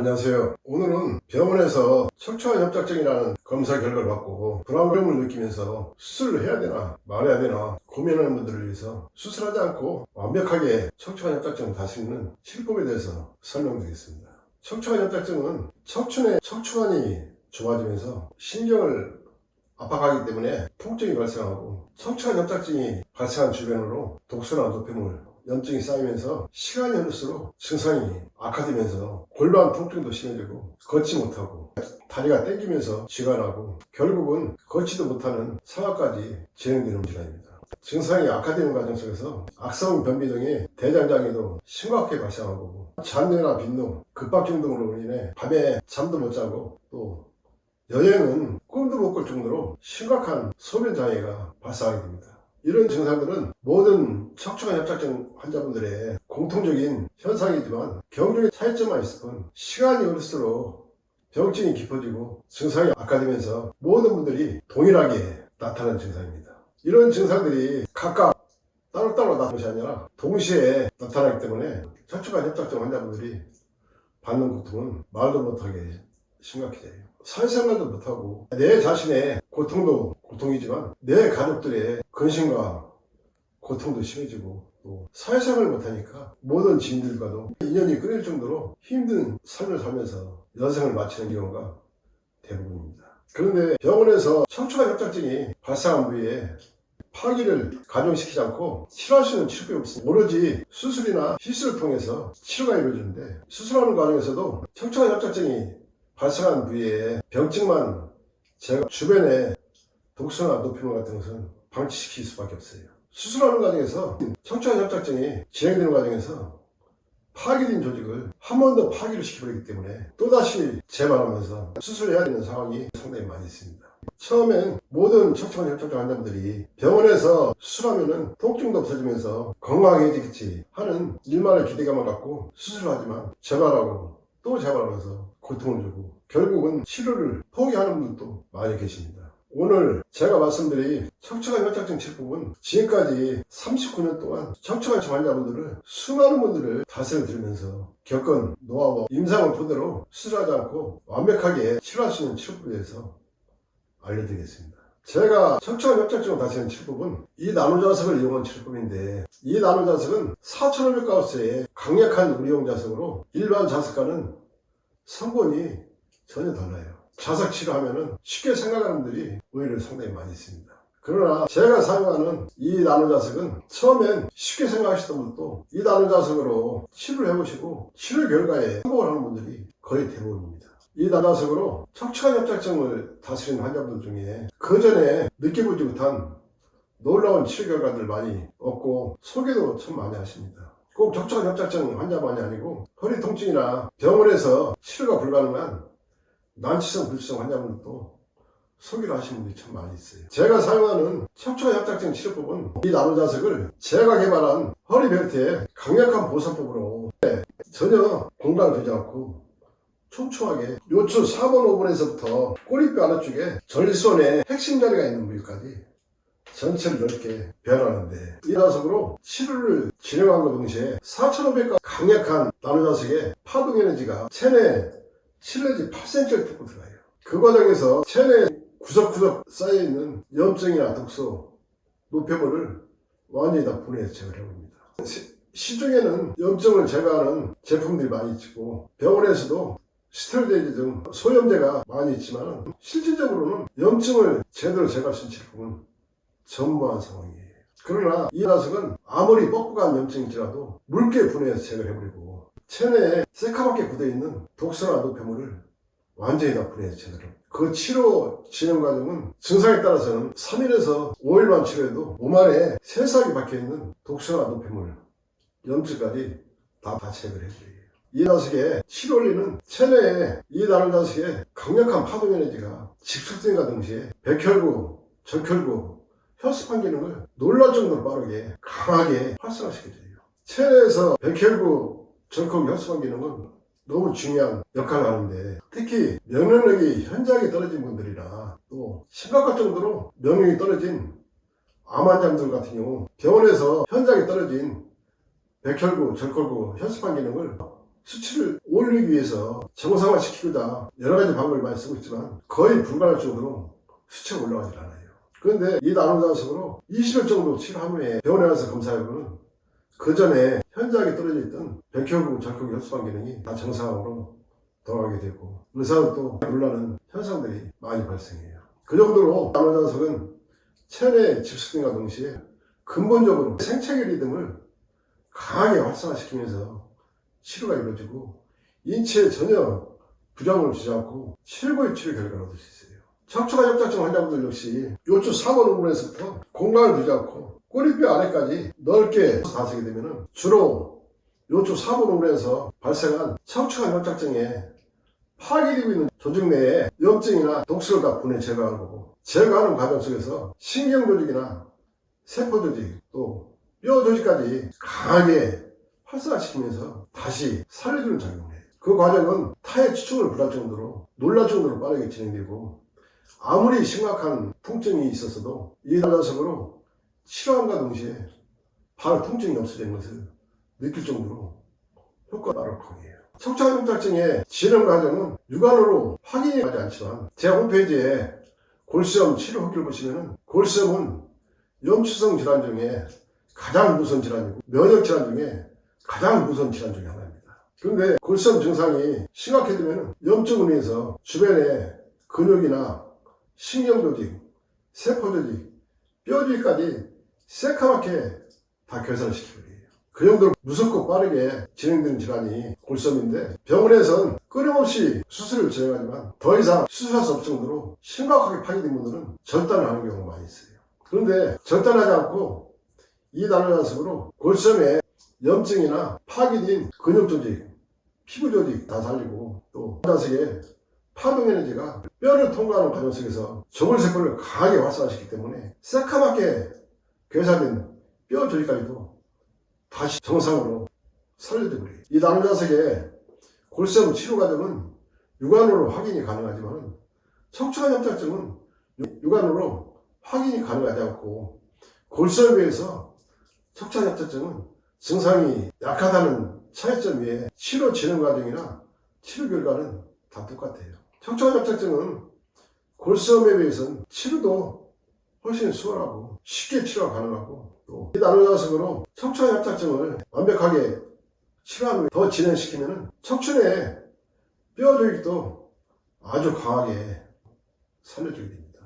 안녕하세요. 오늘은 병원에서 척추관 협착증이라는 검사 결과를 받고 불안감을 느끼면서 수술을 해야 되나 말아야 되나 고민하는 분들을 위해서 수술하지 않고 완벽하게 척추관 협착증을 다스리는 치료법에 대해서 설명드리겠습니다. 척추관 협착증은 척추내 척추관이 좁아지면서 신경을 압박하기 때문에 통증이 발생하고, 척추관 협착증이 발생한 주변으로 독소나 노폐물, 염증이 쌓이면서 시간이 흐를수록 증상이 악화되면서 골반 통증도 심해지고 걷지 못하고 다리가 땡기면서 쥐가 나고 결국은 걷지도 못하는 상황까지 진행되는 질환입니다. 증상이 악화되는 과정 속에서 악성 변비 등의 대장장애도 심각하게 발생하고, 잔뇌나 빈노, 급박증 등으로 인해 밤에 잠도 못 자고, 또 여행은 꿈도 못 꿀 정도로 심각한 소변 장애가 발생하게 됩니다. 이런 증상들은 모든 척추관 협착증 환자분들의 공통적인 현상이지만 경중의 차이점만 있을 뿐, 시간이 흐를수록 병증이 깊어지고 증상이 악화되면서 모든 분들이 동일하게 나타나는 증상입니다. 이런 증상들이 각각 따로따로 나타나는 것이 아니라 동시에 나타나기 때문에 척추관 협착증 환자분들이 받는 고통은 말도 못하게 심각해져요. 사회생활도 못하고 내 자신의 고통도 고통이지만 내 가족들의 근심과 고통도 심해지고, 또 사회생활을 못하니까 모든 지인들과도 인연이 끊일 정도로 힘든 삶을 살면서 여생을 마치는 경우가 대부분입니다. 그런데 병원에서 척추관 협착증이 발생한 부위에 파기를 가중시키지 않고 치료할 수 있는 치료법이 없습니다. 오로지 수술이나 시술을 통해서 치료가 이루어지는데, 수술하는 과정에서도 척추관 협착증이 발생한 부위에 병증만 제가 주변에 독소나 노폐물 같은 것은 방치시킬 수밖에 없어요. 수술하는 과정에서 척추관 협착증이 진행되는 과정에서 파괴된 조직을 한 번 더 파괴를 시켜버리기 때문에 또다시 재발하면서 수술해야 되는 상황이 상당히 많이 있습니다. 처음엔 모든 척추관 협착증 환자분들이 병원에서 수술하면은 통증도 없어지면서 건강해지겠지 하는 일만의 기대감을 갖고 수술을 하지만 재발하고 또 재발하면서 고통을 주고 결국은 치료를 포기하는 분들도 많이 계십니다. 오늘 제가 말씀드린 척추관 협착증 치료법은 지금까지 39년 동안 척추관 환자분들을, 수많은 분들을 다스려 드리면서 겪은 노하우와 임상을 토대로 수술하지 않고 완벽하게 치료할 수 있는 치료법에 대해서 알려드리겠습니다. 제가 척추관 협착증을 다스리는 치료법은 이 나노자석을 이용한 치료법인데, 이 나노자석은 4500가우스의 강력한 우리용 자석으로 일반 자석과는 성분이 전혀 달라요. 자석 치료하면은 쉽게 생각하는 분들이 오히려 상당히 많이 있습니다. 그러나 제가 사용하는 이 나노자석은 처음엔 쉽게 생각하시던 분도 이 나노자석으로 치료를 해보시고 치료 결과에 성공을 하는 분들이 거의 대부분입니다. 이 나노자석으로 척추관 협착증을 다스리는 환자분들 중에 그전에 느껴보지 못한 놀라운 치료 결과들을 많이 얻고 소개도 참 많이 하십니다. 꼭 척추관 협착증 환자만이 아니고 허리 통증이나 병원에서 치료가 불가능한 난치성 불치성 환자분들도 소개를 하시는 분들이 참 많이 있어요. 제가 사용하는 척추관 협착증 치료법은 이 나노자석을 제가 개발한 허리벨트에 강력한 보호선법으로 전혀 공간을 두지 않고 촘촘하게 요추 4번 5번에서부터 꼬리뼈 아래쪽에 절손의 핵심 자리가 있는 부위까지 전체를 넓게 배열하는데, 이 자석으로 치료를 진행함과 동시에 4500가 강력한 나노자석의 파동 에너지가 체내 7내지 8cm를 뚫고 들어가요. 그 과정에서 체내 구석구석 쌓여있는 염증이나 독소, 노폐물을 완전히 다 분해해서 제거를 해봅니다. 시중에는 염증을 제거하는 제품들이 많이 있고 병원에서도 스테로이드 등 소염제가 많이 있지만 실질적으로는 염증을 제대로 제거할 수 있는 제품은 전무한 상황이에요. 그러나 이 자석은 아무리 뻑뻑한 염증일지라도 묽게 분해해서 제거를 해버리고 체내에 새카맣게 굳어있는 독소나 노폐물을 완전히 다 분해해서 제거를 합니다. 그 치료 진행 과정은 증상에 따라서는 3일에서 5일만 치료해도 몸 안에 새싹이 박혀있는 독소나 노폐물, 염증까지 다 제거를 해줘요. 이 자석의 치료 원리는 체내에 이 나노자석의 강력한 파동 에너지가 집속된과 동시에 백혈구, 적혈구, 혈소판 기능을 놀랄 정도로 빠르게 강하게 활성화시켜줘요. 체내에서 백혈구, 적혈구, 혈소판 기능은 너무 중요한 역할을 하는데, 특히 면역력이 현저하게 떨어진 분들이나 또 심각할 정도로 면역력이 떨어진 암 환자분들 같은 경우 병원에서 현저하게 떨어진 백혈구, 적혈구, 혈소판 기능을 수치를 올리기 위해서 정상화시키고자 여러 가지 방법을 많이 쓰고 있지만 거의 불가할 정도로 수치가 올라가질 않아요. 그런데 이 나노자석으로 20일 정도 치료한 후에 병원에 가서 검사해보면 그 전에 현저하게 떨어져 있던 백혈구, 적혈구 혈소판 기능이 다 정상으로 돌아가게 되고 의사는 또 놀라는 현상들이 많이 발생해요. 그 정도로 나노자석은 체내에 집속된과 동시에 근본적으로 생체계 리듬을 강하게 활성화시키면서 치료가 이루어지고 인체에 전혀 부작용을 주지 않고 최고의 치료 결과를 얻을 수 있어요. 척추관 협착증 환자분들 역시 요추 4번 후분에서부터 공간을 두지 않고 꼬리뼈 아래까지 넓게 다스게 되면 주로 요추 4번 후분에서 발생한 척추관 협착증에 파괴되고 있는 조직 내에 염증이나 독소를 다 분해 제거하는 거고, 제거하는 과정 속에서 신경 조직이나 세포 조직 또 뼈 조직까지 강하게 활성화시키면서 다시 살려주는 작용을 해요. 그 과정은 타의 추측을 불할 정도로 놀랄 정도로 빠르게 진행되고, 아무리 심각한 통증이 있었어도 이 나노자석으로 치료함과 동시에 바로 통증이 없어지는 것을 느낄 정도로 효과가 빠르거든요. 척추관 협착증의 진행 과정은 육안으로 확인이 되지 않지만 제 홈페이지에 골수염 치료 후기를 보시면 골수염은 염추성 질환 중에 가장 무서운 질환이고 면역 질환 중에 가장 무서운 질환 중에 하나입니다. 그런데 골수염 증상이 심각해지면 염증을 위해서 주변에 근육이나 신경조직, 세포조직, 뼈조직까지 새카맣게 다 괴산시키고 그 정도로 무섭고 빠르게 진행되는 질환이 골수염인데, 병원에선 끊임없이 수술을 진행하지만 더 이상 수술할 수 없을 정도로 심각하게 파괴된 분들은 절단을 하는 경우가 많이 있어요. 그런데 절단하지 않고 이 나노자석으로 골수염에 염증이나 파괴된 근육조직, 피부조직 다 살리고, 또 자석에 파동에너지가 뼈를 통과하는 과정 속에서 저골세포를 강하게 활성화시키기 때문에 새카맣게 괴사된 뼈 조직까지도 다시 정상으로 살려져 버려요. 이 나노자석의 골수염 치료 과정은 육안으로 확인이 가능하지만 척추관 협착증은 육안으로 확인이 가능하지 않고, 골수염에 비해서 척추관 협착증은 증상이 약하다는 차이점 외에 치료 진행 과정이나 치료 결과는 다 똑같아요. 척추관 협착증은 골수염에 비해서는 치료도 훨씬 수월하고 쉽게 치료가 가능하고, 또 이 나노자석으로 척추관 협착증을 완벽하게 치료한 후에 더 진행시키면 척추 내 뼈 조직도 아주 강하게 살려주게 됩니다.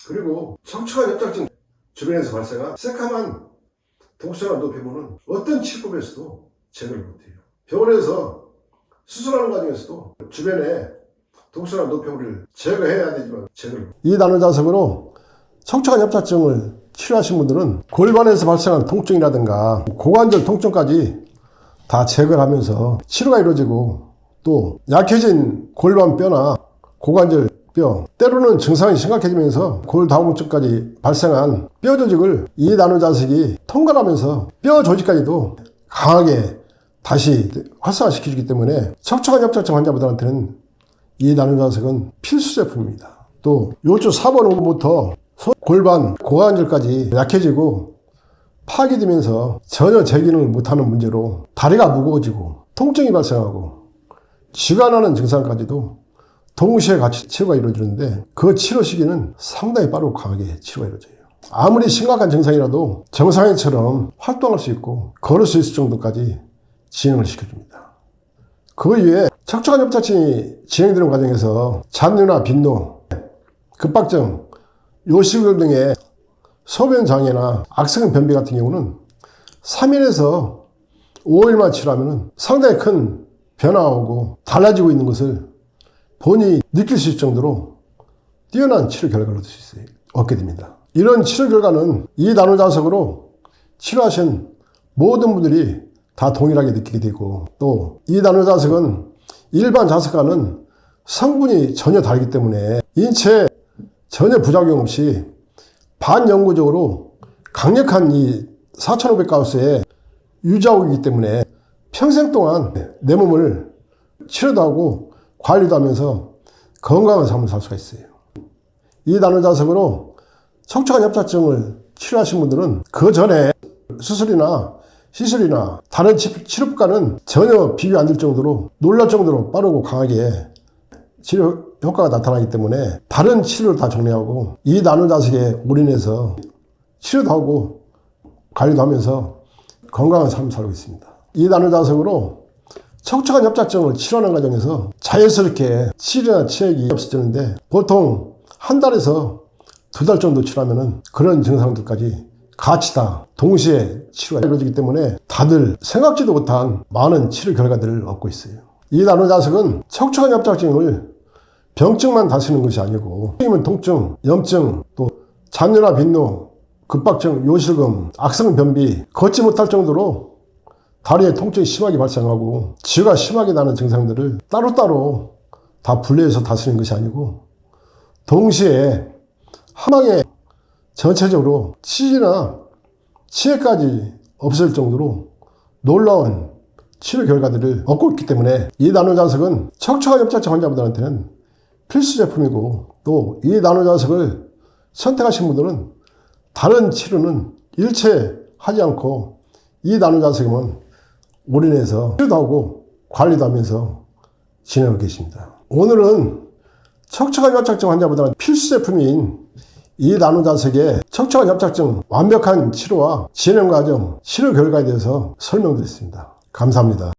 그리고 척추관 협착증 주변에서 발생한 새카만 독소나 노폐물은 어떤 치료법에서도 제거를 못해요. 병원에서 수술하는 과정에서도 주변에 독소나 노폐물을 제거해야 되지만 제거를 못해요. 이 나노자석으로 척추관 협착증을 치료하신 분들은 골반에서 발생한 통증이라든가 고관절 통증까지 다 제거를 하면서 치료가 이루어지고, 또 약해진 골반뼈나 고관절 뼈, 때로는 증상이 심각해지면서 골다공증까지 발생한 뼈 조직을 이 나노자석이 통과하면서 뼈 조직까지도 강하게 다시 활성화시켜주기 때문에 척추관 협착증 환자분들한테는 이 나노자석은 필수 제품입니다. 또 요추 4번 후부터 골반, 고관절까지 약해지고 파괴되면서 전혀 재기능을 못하는 문제로 다리가 무거워지고 통증이 발생하고 쥐가 나는 증상까지도 동시에 같이 치료가 이루어지는데, 그 치료 시기는 상당히 빠르고 강하게 치료가 이루어져요. 아무리 심각한 증상이라도 정상인처럼 활동할 수 있고 걸을 수 있을 정도까지 진행을 시켜줍니다. 그 이외에 척추관 협착증이 진행되는 과정에서 잔뇨나 빈노, 급박증, 요실금 등의 소변 장애나 악성 변비 같은 경우는 3일에서 5일만 치료하면 상당히 큰 변화가 오고 달라지고 있는 것을 본인이 느낄 수 있을 정도로 뛰어난 치료 결과를 얻게 됩니다. 이런 치료 결과는 이 나노자석으로 치료하신 모든 분들이 다 동일하게 느끼게 되고, 또 이 나노자석은 일반 자석과는 성분이 전혀 다르기 때문에 인체에 전혀 부작용 없이 반영구적으로 강력한 이 4500가우스에 유지하고 있기 때문에 평생 동안 내 몸을 치료도 하고 관리도 하면서 건강한 삶을 살 수가 있어요. 이 나노자석으로 척추관 협착증을 치료하신 분들은 그 전에 수술이나 시술이나 다른 치료법과는 전혀 비교 안 될 정도로 놀랄 정도로 빠르고 강하게 치료 효과가 나타나기 때문에 다른 치료를 다 정리하고 이 나노자석에 올인해서 치료도 하고 관리도 하면서 건강한 삶을 살고 있습니다. 이 나노자석으로 척추관 협착증을 치료하는 과정에서 자연스럽게 치료나 치액이 없어지는데 보통 한 달에서 2달 정도 치료하면은 그런 증상들까지 같이 다 동시에 치료가 이루어지기 때문에 다들 생각지도 못한 많은 치료 결과들을 얻고 있어요. 이 나노자석은 척추관 협착증을 병증만 다스리는 것이 아니고 통증, 염증, 또 잔뇨나 빈노, 급박증, 요실금, 악성변비, 걷지 못할 정도로 다리에 통증이 심하게 발생하고 쥐가 심하게 나는 증상들을 따로따로 다 분리해서 다스리는 것이 아니고 동시에 한 방에 전체적으로 치지나 치해까지 없을 정도로 놀라운 치료 결과들을 얻고 있기 때문에 이 나노자석은 척추관 협착증 환자분들한테는 필수 제품이고 또 이 나노자석을 선택하신 분들은 다른 치료는 일체 하지 않고 이 나노자석에만 올인해서 치료도 하고 관리도 하면서 진행하고 계십니다. 오늘은 척추관 협착증 환자분들한테 필수 제품인 이 나노자석의 척추관 협착증 완벽한 치료와 진행 과정, 치료 결과에 대해서 설명드렸습니다. 감사합니다.